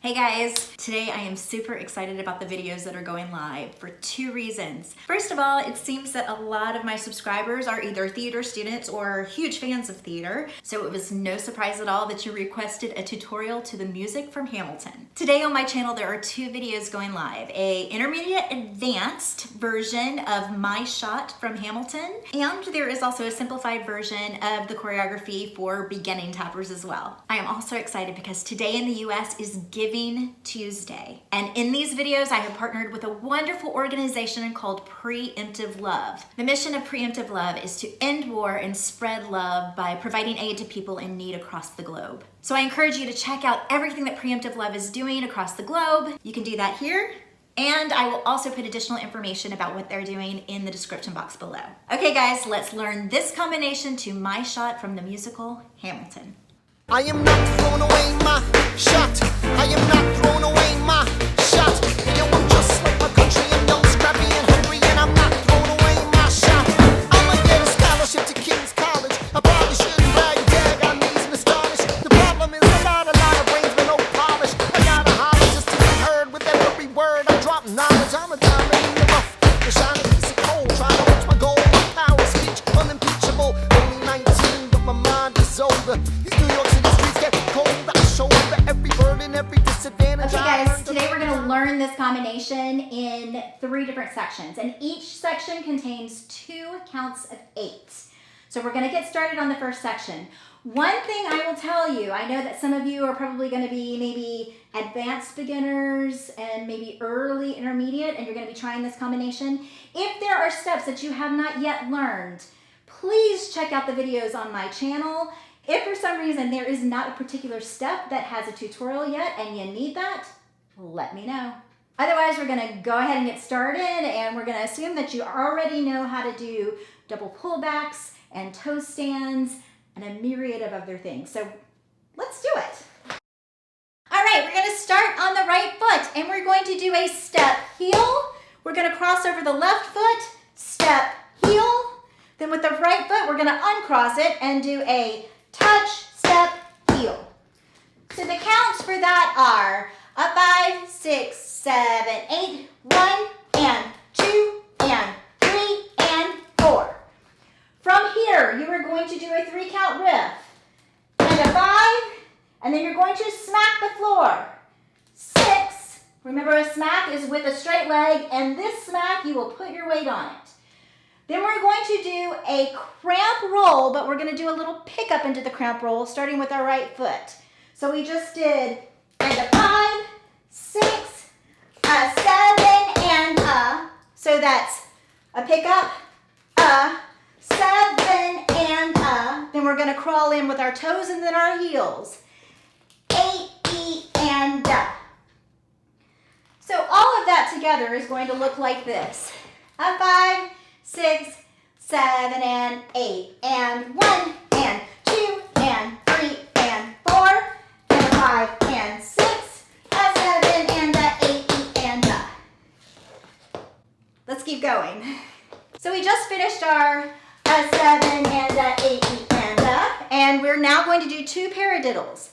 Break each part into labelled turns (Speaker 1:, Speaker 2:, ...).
Speaker 1: Hey guys, today I am super excited about the videos that are going live for two reasons. First of all, it seems that a lot of my subscribers are either theater students or huge fans of theater, so it was no surprise at all that you requested a tutorial to the music from Hamilton. Today on my channel there are two videos going live, a intermediate advanced version of my shot from Hamilton, and there is also a simplified version of the choreography for beginning tappers as well. I am also excited because today in the US is Giving Tuesday. And in these videos, I have partnered with a wonderful organization called Preemptive Love. The mission of Preemptive Love is to end war and spread love by providing aid to people in need across the globe. So I encourage you to check out everything that Preemptive Love is doing across the globe. You can do that here. And I will also put additional information about what they're doing in the description box below. Okay guys, let's learn this combination to my shot from the musical Hamilton.
Speaker 2: I am not throwing away my shot. I am not throwing away my shot. Yo, I'm just like my country. I'm young, scrappy, and hungry, and I'm not throwing away my shot. I'ma get a scholarship to King's College. I probably shouldn't brag, I'm amazed and astonished. The problem is I got a lot of brains but no polish. I gotta holler just to be heard with every word. I drop knowledge. I'm a diamond in the rough, a shiny piece of coal. Trying to reach my goal. My power speech unimpeachable. Only 19, but my mind is older. These New York City streets get cold. I show up at every burden, every disadvantage.
Speaker 1: Okay guys, today we're going to learn this combination in 3 different sections, and each section contains 2 counts of 8. So we're going to get started on the first section. One thing I will tell you, I know that some of you are probably going to be maybe advanced beginners and maybe early intermediate, and you're going to be trying this combination. If there are steps that you have not yet learned, please check out the videos on my channel. If for some reason there is not a particular step that has a tutorial yet and you need that, let me know. Otherwise, we're gonna go ahead and get started, and we're gonna assume that you already know how to do double pullbacks and toe stands and a myriad of other things. So let's do it. All right, we're gonna start on the right foot, and we're going to do a step heel. We're gonna cross over the left foot, step heel. Then with the right foot, we're gonna uncross it and do a touch, step, heel. So the counts for that are a 5, 6, 7, 8, 1, and 2, and 3, and 4. From here, you are going to do a 3-count riff, and a 5, and then you're going to smack the floor. 6, remember a smack is with a straight leg, and this smack, you will put your weight on it. Then we're going to do a cramp roll, but we're going to do a little pickup into the cramp roll, starting with our right foot. So we just did and a 5, 6, a 7, and a. So that's a pickup, a 7, and a. Then we're going to crawl in with our toes and then our heels. 8, E, and a. So all of that together is going to look like this. A 5, 6, 7, and 8, and 1, and 2, and 3, and 4, and 5, and 6, a 7, and a 8, and a. Let's keep going. So we just finished our a 7, and a 8, and a, and we're now going to do 2 paradiddles.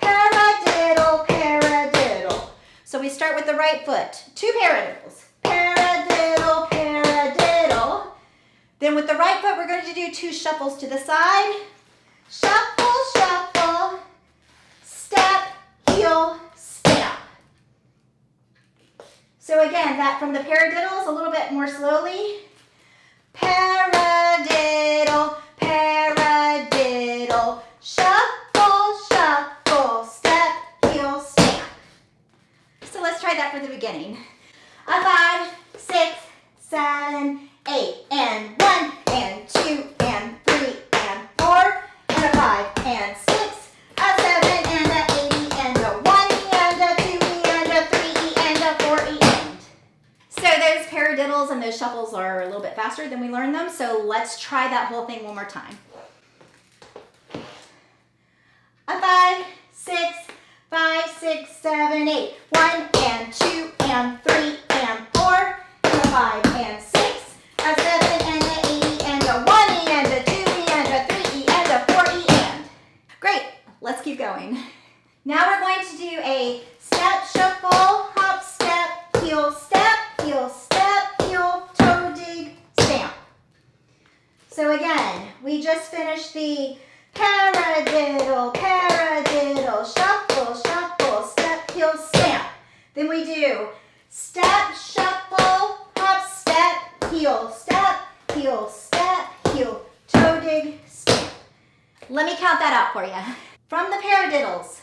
Speaker 1: Paradiddle, paradiddle. So we start with the right foot. 2 paradiddles. Paradiddle, paradiddle. Then with the right foot, we're going to do 2 shuffles to the side. Shuffle, shuffle, step, heel, stamp. So again, that from the paradiddles, a little bit more slowly. Paradiddle, paradiddle, shuffle, shuffle, step, heel, stamp. So let's try that for the beginning. A 5, 6, 7, 8, and 1, and 2, and 3, and 4, and a 5, and 6, a 7, and a 8, and a 1, and a 2, and a 3, and a 4, and. So those paradiddles and those shuffles are a little bit faster than we learned them, so let's try that whole thing one more time. A 5, 6, 5, 6, 7, 8, 1, and 2, and 3, and 4, and a 5, and 6, a 7, and a 8, and a 1, and a 2, and a 3, and a 4, and. Great, let's keep going. Now we're going to do a step, we just finished the paradiddle, shuffle, shuffle, step, heel, stamp. Then we do step, shuffle, hop, step, heel, toe dig, stamp. Let me count that out for you. From the paradiddles,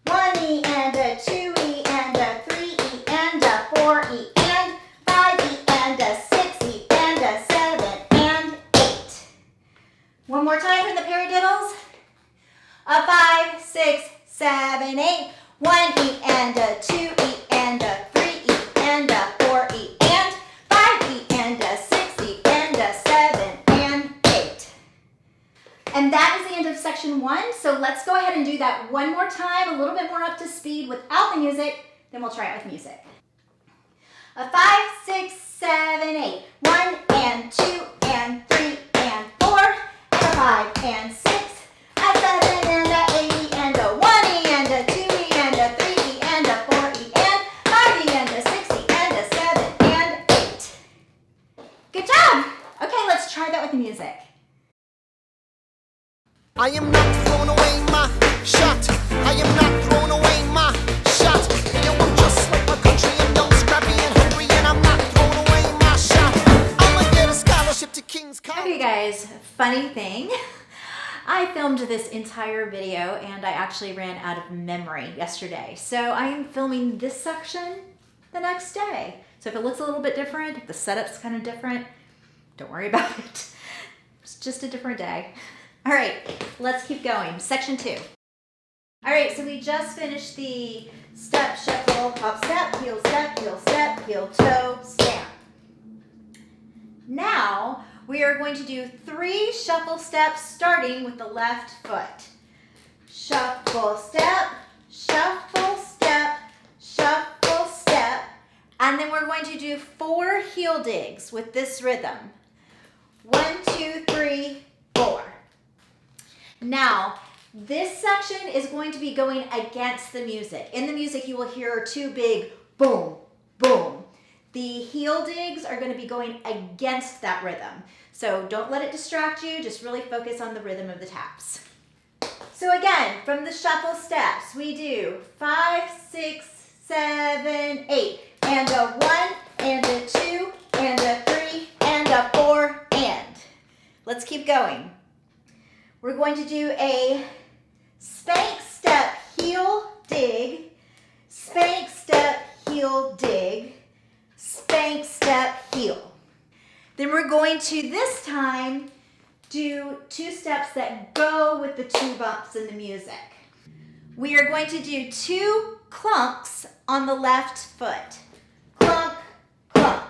Speaker 1: 1E and a 2E and a 3E and a 4E and 5E and a 6E and a 7 and 8. One more time from the paradiddles. A 5, 6, 7, 8. 1E and a 2E and a 3E and a 4E and 5E and a 6E and a 7 and 8. And that is the end of section 1. So let's go ahead and do that one more time, a little bit more up to speed without the music. Then we'll try it with music. A 5, 6, 7, 8. 1 and 2 and 3 and 4 and a 5 and 6. A 7 and a 8 and a 1E and a 2E and a 3E and a 4E and 5E and a 6E and a 7 and 8. Good job. Okay, let's try that with the music.
Speaker 2: I am not throwing away my shot. I am not throwing away my shot. And yo, I'm just like my country and young, scrappy and hungry, and I'm not throwing away my shot. I'ma get a scholarship to King's College.
Speaker 1: Okay guys, funny thing. I filmed this entire video and I actually ran out of memory yesterday. So I am filming this section the next day. So if it looks a little bit different, if the setup's kind of different, don't worry about it. It's just a different day. All right, let's keep going. Section 2. All right, so we just finished the step, shuffle, hop, step, heel, toe, stamp. Now we are going to do 3 shuffle steps starting with the left foot. Shuffle, step, shuffle, step, shuffle, step. And then we're going to do 4 heel digs with this rhythm. 1, 2, 3, 4. Now, this section is going to be going against the music. In the music, you will hear 2 big boom, boom. The heel digs are going to be going against that rhythm. So don't let it distract you, just really focus on the rhythm of the taps. So again, from the shuffle steps, we do 5, 6, 7, 8, and a 1, and a 2, and a 3, and a 4, and. Let's keep going. We're going to do a spank, step, heel, dig, spank, step, heel, dig, spank, step, heel. Then we're going to, this time, do 2 steps that go with the 2 bumps in the music. We are going to do 2 clunks on the left foot. Clunk, clunk.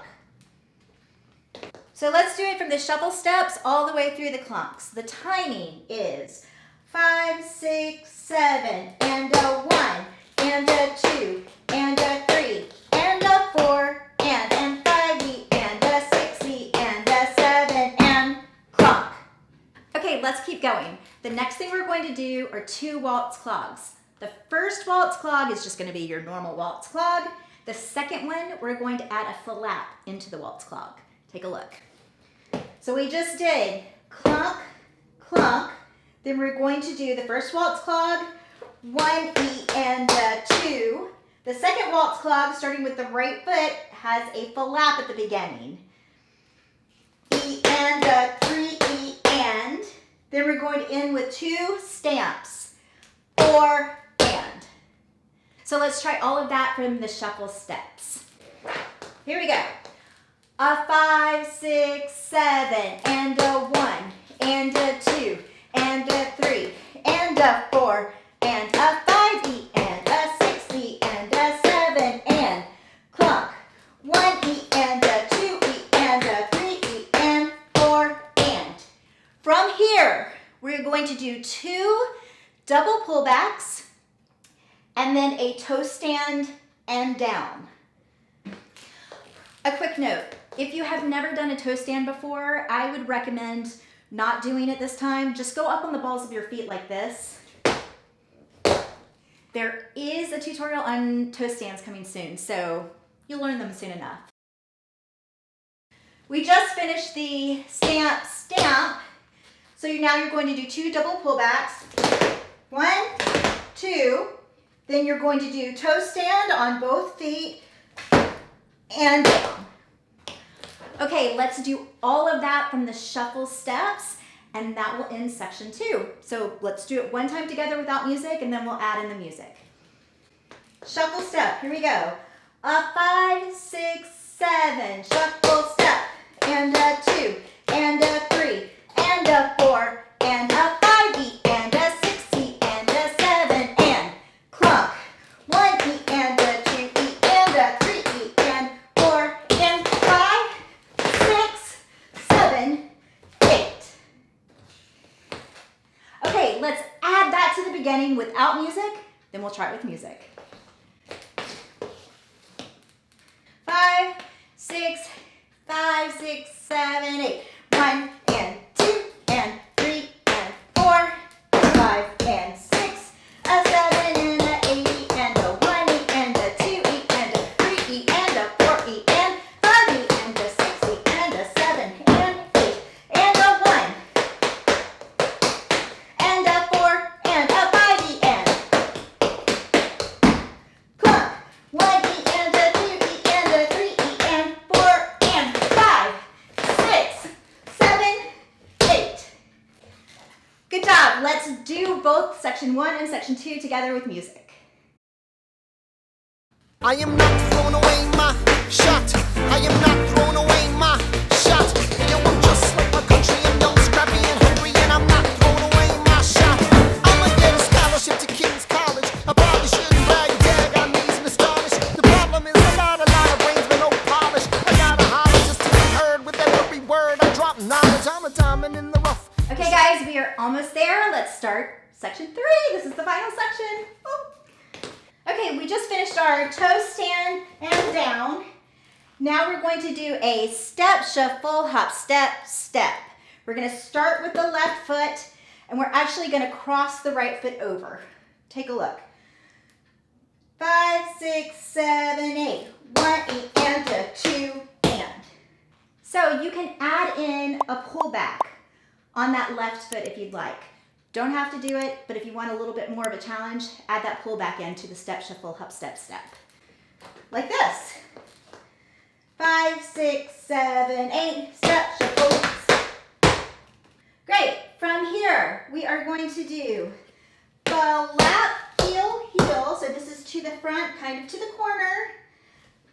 Speaker 1: So let's do it from the shuffle steps all the way through the clunks. The timing is 5, 6, 7, and a 1, and a 2, and a 3, and a 4, and 5E, and a 6E, and a 7, and clunk. Okay, let's keep going. The next thing we're going to do are 2 waltz clogs. The first waltz clog is just going to be your normal waltz clog. The second one, we're going to add a flap into the waltz clog. Take a look. So we just did clunk, clunk. Then we're going to do the first waltz clog, 1E and a 2. The second waltz clog, starting with the right foot, has a flap at the beginning. E and a 3E and. Then we're going to end with 2 stamps, 4 and. So let's try all of that from the shuffle steps. Here we go. A 5, 6, 7, and a 1, and a 2, and a 3, and a 4, and a 5E, and a 6E, and a 7, and clunk. 1E, and a 2E, and a 3E, and 4, and. From here, we're going to do 2 double pullbacks, and then a toe stand and down. A quick note, if you have never done a toe stand before, I would recommend not doing it this time. Just go up on the balls of your feet like this. There is a tutorial on toe stands coming soon, so you'll learn them soon enough. We just finished the stamp, stamp. So now you're going to do 2 double pullbacks. 1, 2. Then you're going to do toe stand on both feet and down. Okay, let's do all of that from the shuffle steps, and that will end section 2. So let's do it one time together without music, and then we'll add in the music. Shuffle step, here we go. A 5, 6, 7, shuffle step, and a 2, and a 3, and a 4, and a 5E, and a 6E, and a 7, and clunk. 1E, and a 2E, and a 3E, and 4, and 5, 6, 7, 8. Okay, let's add that to the beginning without music, then we'll try it with music. 5, 6, 5, 6, 7, 8. 1 and 2 and 3 and 4, 5 and 6, a 7 and a 8 and a 1E and a 2E and a 3E and a 4E and 5E and a 6E and a 7 and 8 and a 1 and a 4 and a 5E and clunk. 1E and a 2E and a 3E and 4 and 5, 6, 7, 8. Good job. Let's do both section 1 and section 2 together with music.
Speaker 2: I am not throwing away my shot. I am not throwing away my shot. Yo, I'm just like my country. I'm young, scrappy, and hungry, and I'm not throwing away my shot. I'ma get a scholarship to King's College. I probably shouldn't brag, I'm amazed and astonished. The problem is I got a lot of brains but no polish. I gotta holler just to be heard with every word. I drop knowledge. I'm a diamond in the rough.
Speaker 1: Okay guys, we are almost there. Let's start section 3. This is the final section. Woo. Okay, we just finished our toe stand and down. Now we're going to do a step shuffle, hop, step, step. We're gonna start with the left foot, and we're actually gonna cross the right foot over. Take a look. 5, 6, 7, 8. 1E and a 2 and. So you can add in a pullback on that left foot if you'd like. Don't have to do it, but if you want a little bit more of a challenge, add that pullback into the step shuffle, hop, step, step. Like this. 5, 6, 7, 8, step shuffle. Great. From here, we are going to do the lap, heel, heel. So this is to the front, kind of to the corner.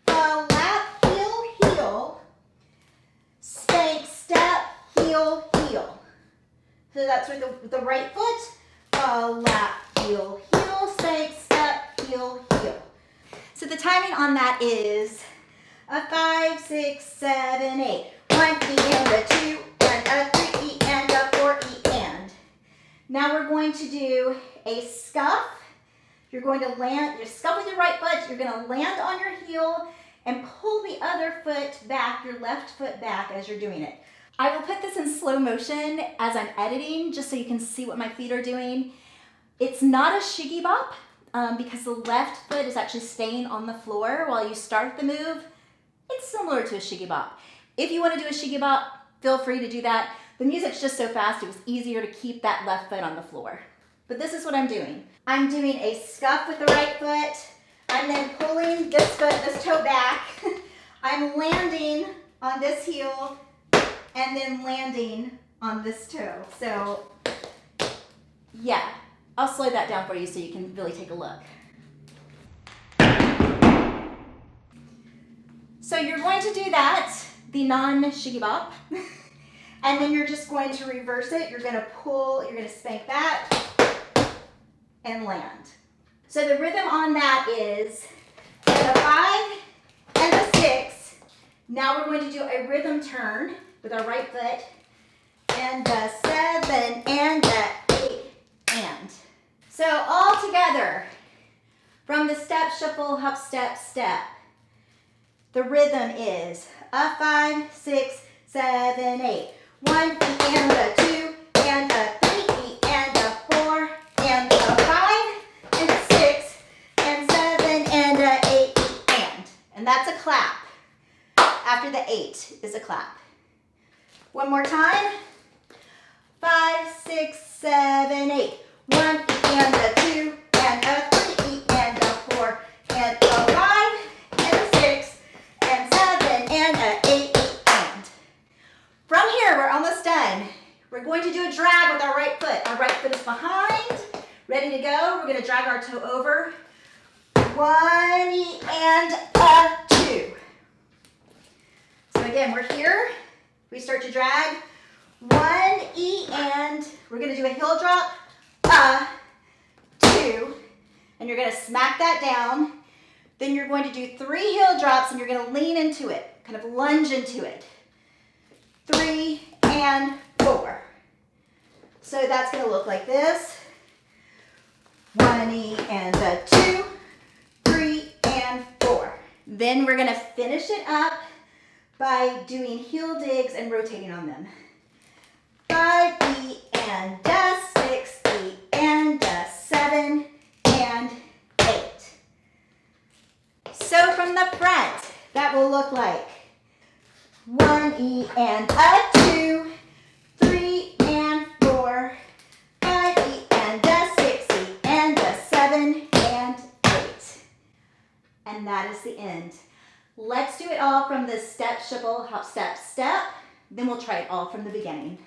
Speaker 1: The lap, heel, heel. Spank, step, heel, heel. So that's with the right foot. Lap, heel, heel, spank, step, heel, heel. So the timing on that is a 5, 6, 7, 8. 1E and a 2 and a 3E and a 4E and. Now we're going to do a scuff. You're going to land, you scuff with your right foot, you're going to land on your heel and pull the other foot back, your left foot back as you're doing it. I will put this in slow motion as I'm editing, just so you can see what my feet are doing. It's not a shiggy bop because the left foot is actually staying on the floor while you start the move. It's similar to a shiggy bop. If you want to do a shiggy bop, feel free to do that. The music's just so fast, it was easier to keep that left foot on the floor. But this is what I'm doing. I'm doing a scuff with the right foot. I'm then pulling this foot, this toe back. I'm landing on this heel and then landing on this toe. So yeah, I'll slow that down for you so you can really take a look. So you're going to do that, the non-shiggy bop, and then you're just going to reverse it. You're gonna pull, you're gonna spank back and land. So the rhythm on that is a 5 and a 6. Now we're going to do a rhythm turn with our right foot, and a 7 and a 8 and. So all together, from the step, shuffle, hop, step, step, the rhythm is a 5, 6, 7, 8. 1 E and a 2 and a 3 E and a 4 and a 5 and a 6 and 7 and a 8 E and that's a clap. After the 8 is a clap. One more time. 5, 6, 7, 8. 1 and a 2 and a 3 and a 4 and a 5 and a 6 and 7 and a 8 and. From here, we're almost done. We're going to do a drag with our right foot. Our right foot is behind, ready to go. We're going to drag our toe over. 1 and a 2. So again, we're here. We start to drag. 1 E and we're going to do a heel drop. 2. And you're going to smack that down. Then you're going to do 3 heel drops and you're going to lean into it, kind of lunge into it. 3 and 4. So that's going to look like this. 1 E and a 2, 3 and 4. Then we're going to finish it up by doing heel digs and rotating on them. 5 E and a 6 E and a 7 and 8. So from the front, that will look like 1 E and a 2, 3 and 4, 5 E and a 6 E and a 7 and 8. And that is the end. Let's do it all from the step, shuffle, hop, step, step. Then we'll try it all from the beginning.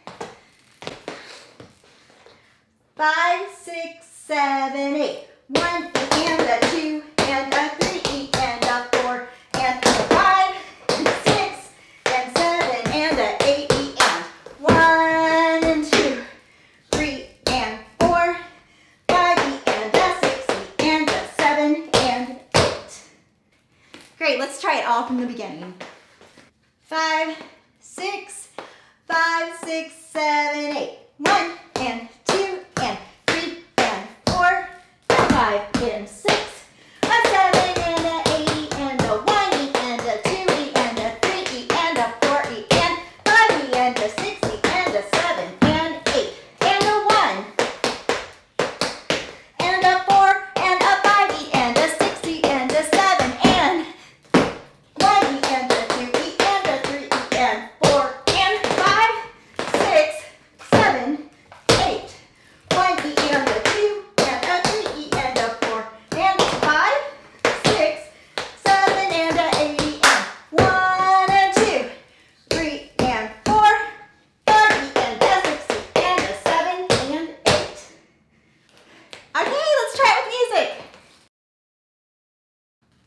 Speaker 1: 5, 6, 7, 8. 1 and a 2 and a 3 and a 4 and a 5 and 6 and 7 and a 8 and 1 and 2, 3 and 4, 5 and a 6 and a 7 and 8. Great, let's try it all from the beginning. 5, 6, 5, 6, 7, 8. 1 and 2 and 3 and 4 and 5 and 6, a 7 and a 8 and a 1 E and a 2 E and a 3 E and a 4 E and 5 E and a 6 E and a 7 and 8 and a 1 and a 4 and a 5 E and a 6 E and a 7 and 1 E and a 2 E and a 3 E and 4 and 5, 6, 7, 8. 1 E and a 2 and a 3 E and a 4 and 5, 6, 7 and a 8 E and 1 and 2, 3 and 4, 5 E and a 6 E and a 7 and 8. Okay, let's try it with music.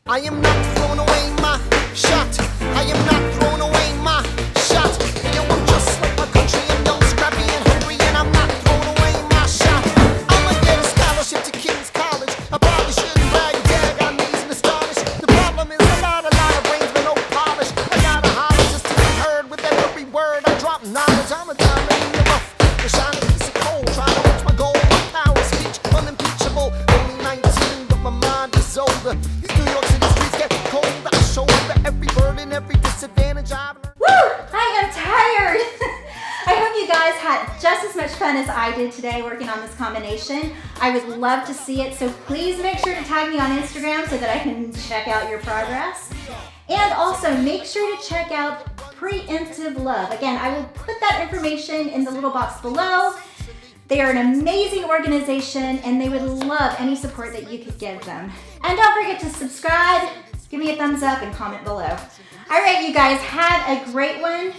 Speaker 2: I am not throwing away my shot. I am not throwing away my shot. Yo, I'm just like my country. I'm young, scrappy, and hungry, and I'm not throwing away my shot. I'ma get a scholarship to King's College. I probably shouldn't brag, gag, I'm amazed and astonished. The problem is a lot of brains with no polish. I gotta holler just to be heard with every word. I drop knowledge. I'm a diamond in the rough, a shining piece of coal. Trying to reach my goal. My power speech unimpeachable. Only 19, but my mind is older. These New York City streets get cold. I shoulder every burden, every disadvantage I've learned.
Speaker 1: Woo! I am tired. I hope you guys had just as much fun as I did today working on this combination. I would love to see it, so please make sure to tag me on Instagram so that I can check out your progress. And also make sure to check out Preemptive Love. Again, I will put that information in the little box below. They are an amazing organization and they would love any support that you could give them. And don't forget to subscribe, give me a thumbs up, and comment below. All right, you guys, have a great one.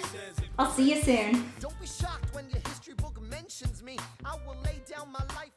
Speaker 1: I'll see you soon.
Speaker 2: Don't be shocked when your history book mentions me. I will lay down my life.